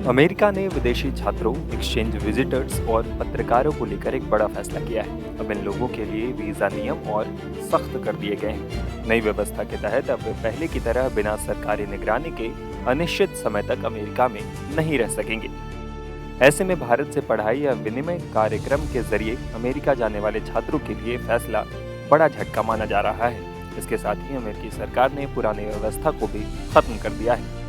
America ने विदेशी छात्रों, एक्सचेंज विजिटर्स और पत्रकारों को लेकर एक बड़ा फैसला किया है। अब इन लोगों के लिए वीजा नियम और सख्त कर दिए गए हैं। नई व्यवस्था के तहत अब वे पहले की तरह बिना सरकारी निगरानी के अनिश्चित समय तक अमेरिका में नहीं रह सकेंगे। ऐसे में भारत से पढ़ाई या विनिमय कार्यक्रम के जरिए अमेरिका जाने वाले छात्रों के लिए फैसला बड़ा झटका माना जा रहा है। इसके साथ ही अमेरिकी सरकार ने पुरानी व्यवस्था को भी खत्म कर दिया है।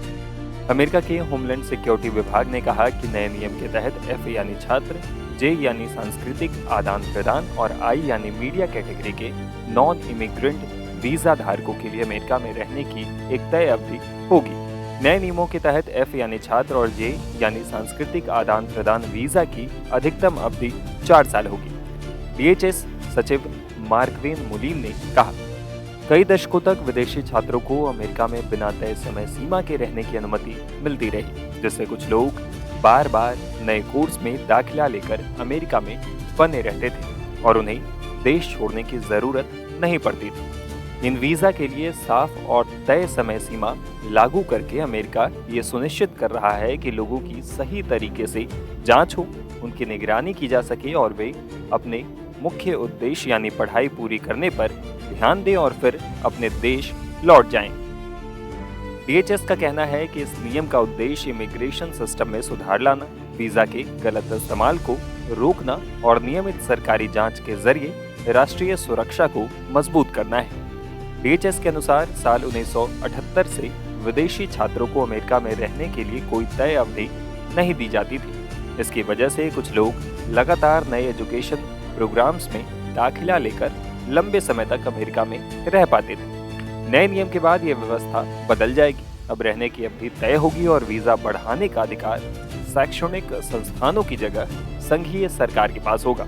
अमेरिका के होमलैंड सिक्योरिटी विभाग ने कहा कि नए नियम के तहत एफ यानी छात्र, जे यानी सांस्कृतिक आदान प्रदान और आई यानी मीडिया कैटेगरी के नॉन इमिग्रेंट वीजा धारकों के लिए अमेरिका में रहने की एक तय अवधि होगी। नए नियमों के तहत एफ यानी छात्र और जे यानी सांस्कृतिक आदान प्रदान वीजा की अधिकतम अवधि 4 साल होगी। DHS सचिव मार्कवेन मुलीन ने कहा, कई दशकों तक विदेशी छात्रों को अमेरिका में बिना तय समय सीमा के रहने की अनुमति मिलती रही, जिससे कुछ लोग बार बार नए कोर्स में दाखिला लेकर अमेरिका में बने रहते थे और उन्हें देश छोड़ने की जरूरत नहीं पड़ती थी। इन वीजा के लिए साफ और तय समय सीमा लागू करके अमेरिका ये सुनिश्चित कर रहा है कि लोगों की सही तरीके से जांच हो, उनकी निगरानी की जा सके और वे अपने मुख्य उद्देश्य यानी पढ़ाई पूरी करने पर ध्यान दें और फिर अपने देश लौट जाएं। DHS का कहना है कि इस नियम का उद्देश्य इमिग्रेशन सिस्टम में सुधार लाना, वीजा के गलत इस्तेमाल को रोकना और नियमित सरकारी जांच के जरिए राष्ट्रीय सुरक्षा को मजबूत करना है। DHS के अनुसार साल 1978 से विदेशी छात्रों को अमेरिका में रहने के लिए कोई तय अवधि नहीं दी जाती थी। इसकी वजह से कुछ लोग लगातार नए एजुकेशन प्रोग्राम्स में दाखिला लेकर लंबे समय तक अमेरिका में रह पाते थे। नए नियम के बाद यह व्यवस्था बदल जाएगी। अब रहने की अवधि तय होगी और वीजा बढ़ाने का अधिकार शैक्षणिक संस्थानों की जगह संघीय सरकार के पास होगा।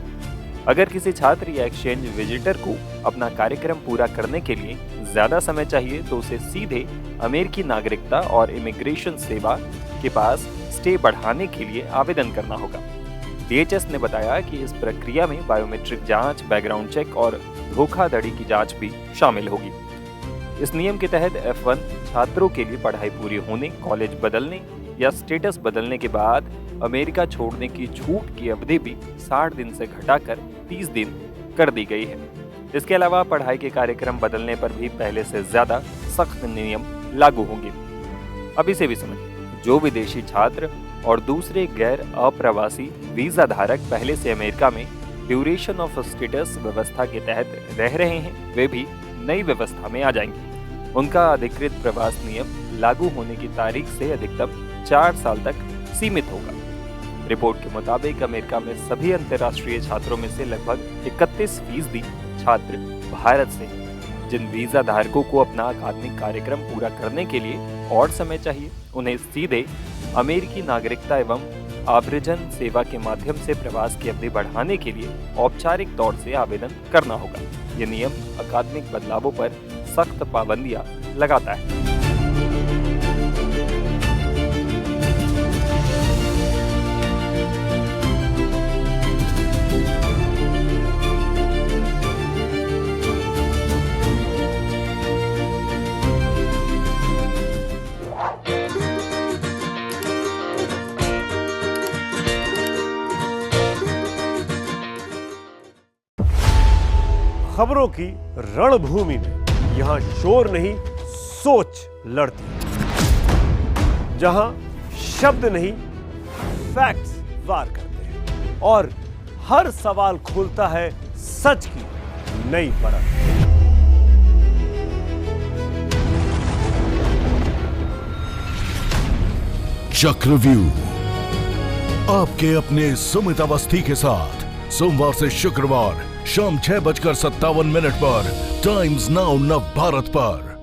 अगर किसी छात्र या एक्सचेंज विजिटर को अपना कार्यक्रम पूरा करने के लिए ज्यादा समय चाहिए तो उसे सीधे अमेरिकी नागरिकता और इमिग्रेशन सेवा के पास स्टे बढ़ाने के लिए आवेदन करना होगा। DHS ने बताया कि इस प्रक्रिया में बायोमेट्रिक जांच, बैकग्राउंड चेक और धोखाधड़ी की जांच भी शामिल होगी। इस नियम के तहत F1 छात्रों के लिए पढ़ाई पूरी होने, कॉलेज बदलने या स्टेटस बदलने के बाद अमेरिका छोड़ने की छूट की अवधि भी 60 दिन से घटाकर 30 दिन कर दी गई है। इसके अलावा पढ़ाई के कार्यक्रम बदलने पर भी पहले से ज्यादा सख्त नियम लागू होंगे। अब इसे भी समझिए, जो विदेशी छात्र और दूसरे गैर अप्रवासी वीजा धारक पहले से अमेरिका में ड्यूरेशन ऑफ स्टेटस व्यवस्था के तहत रह रहे हैं, वे भी नई व्यवस्था में आ जाएंगे। उनका अधिकृत प्रवास नियम लागू होने की तारीख से अधिकतम 4 साल तक सीमित होगा। रिपोर्ट के मुताबिक अमेरिका में सभी अंतर्राष्ट्रीय छात्रों में से लगभग 31% छात्र भारत से हैं। जिन वीजा धारकों को अपना अकादमिक कार्यक्रम पूरा करने के लिए और समय चाहिए, उन्हें सीधे अमेरिकी नागरिकता एवं आव्रजन सेवा के माध्यम से प्रवास की अवधि बढ़ाने के लिए औपचारिक तौर से आवेदन करना होगा। ये नियम अकादमिक बदलावों पर सख्त पाबंदियां लगाता है। खबरों की रणभूमि में यहां शोर नहीं, सोच लड़ती है। जहां शब्द नहीं, फैक्ट्स वार करते हैं और हर सवाल खोलता है सच की नई परत। चक्रव्यूह आपके अपने सुमित अवस्थी के साथ सोमवार से शुक्रवार शाम 6:57 पर टाइम्स नाउ नव भारत पर।